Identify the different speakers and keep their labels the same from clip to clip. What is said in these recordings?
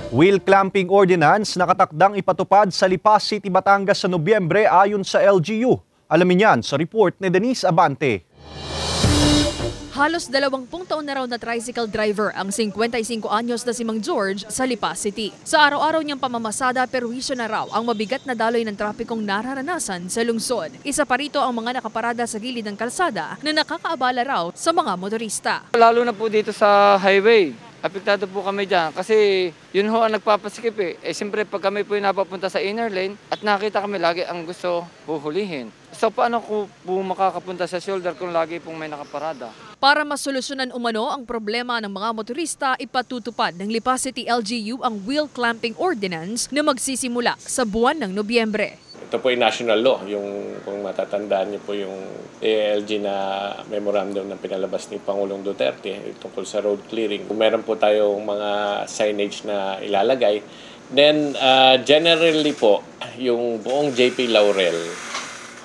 Speaker 1: Wheel clamping ordinance nakatakdang ipatupad sa Lipa City, Batangas sa Nobyembre ayon sa LGU. Alamin yan sa report ni Denise Abante.
Speaker 2: Halos 20 taon na raw na tricycle driver ang 55 anyos na si Mang George sa Lipa City. Sa araw-araw niyang pamamasada, perwisyo na raw ang mabigat na daloy ng trapikong nararanasan sa lungsod. Isa pa rito ang mga nakaparada sa gilid ng kalsada na nakakaabala raw sa mga motorista.
Speaker 3: Lalo na po dito sa highway. Apektado po kami dyan kasi yun ho ang nagpapasikip eh. Siyempre pag kami po napapunta sa inner lane at nakita kami lagi ang gusto huhulihin. So paano ko po makakapunta sa shoulder kung lagi pong may nakaparada?
Speaker 2: Para masolusyonan umano ang problema ng mga motorista, ipatutupad ng Lipa City LGU ang wheel clamping ordinance na magsisimula sa buwan ng Nobyembre.
Speaker 4: Ito po ay national law, yung kung matatandaan niyo po yung ALG na memorandum na pinalabas ni Pangulong Duterte tungkol sa road clearing. Kung meron po tayong mga signage na ilalagay, then generally po, yung buong JP Laurel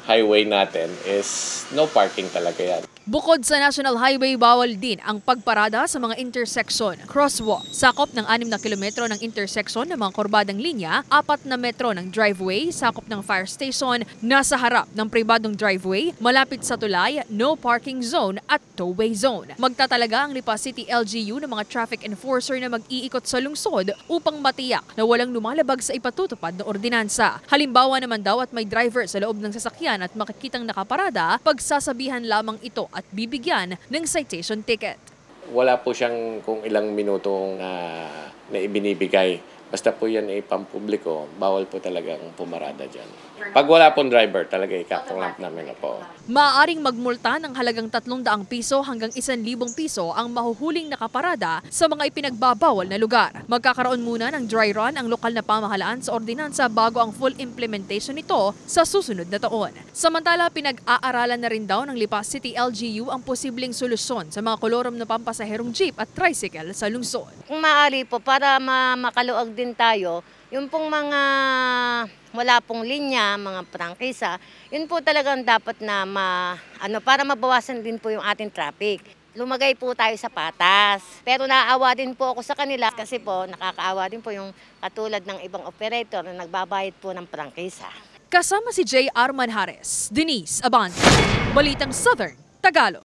Speaker 4: highway natin is no parking talaga yan.
Speaker 2: Bukod sa National Highway, bawal din ang pagparada sa mga intersection, crosswalk. Sakop ng 6 na kilometro ng intersection ng mga korbadang linya, 4 na metro ng driveway, sakop ng fire station, nasa harap ng pribadong driveway, malapit sa tulay, no parking zone at tow-way zone. Magtatalaga ang Lipa City LGU ng mga traffic enforcer na mag-iikot sa lungsod upang matiyak na walang lumalabag sa ipatutupad na ordinansa. Halimbawa naman daw at may driver sa loob ng sasakyan at makikitang nakaparada, pagsasabihan lamang ito at bibigyan ng citation ticket.
Speaker 4: Wala po siyang kung ilang minutong na ibinibigay. Basta po yan ay pampubliko, bawal po talagang pumarada dyan. Pag wala pong driver, talaga ikakulamp namin na po.
Speaker 2: Maaaring magmulta ng halagang 300 piso hanggang 1,000 piso ang mahuhuling nakaparada sa mga ipinagbabawal na lugar. Magkakaroon muna ng dry run ang lokal na pamahalaan sa ordinansa bago ang full implementation nito sa susunod na taon. Samantala, pinag-aaralan na rin daw ng Lipa City LGU ang posibleng solusyon sa mga kolorom na pampasaherong jeep at tricycle sa lungsod.
Speaker 5: Kung maaari po, para makaluag din tayo, yung pong mga wala pong linya, mga prangkisa, yun po talagang dapat na para mabawasan din po yung ating traffic. Lumagay po tayo sa patas. Pero naaawa din po ako sa kanila kasi po nakakaawa din po yung katulad ng ibang operator na nagbabayad po ng prangkisa.
Speaker 2: Kasama si J. Arman Hares, Denise Abante, Balitang Southern, Tagalog.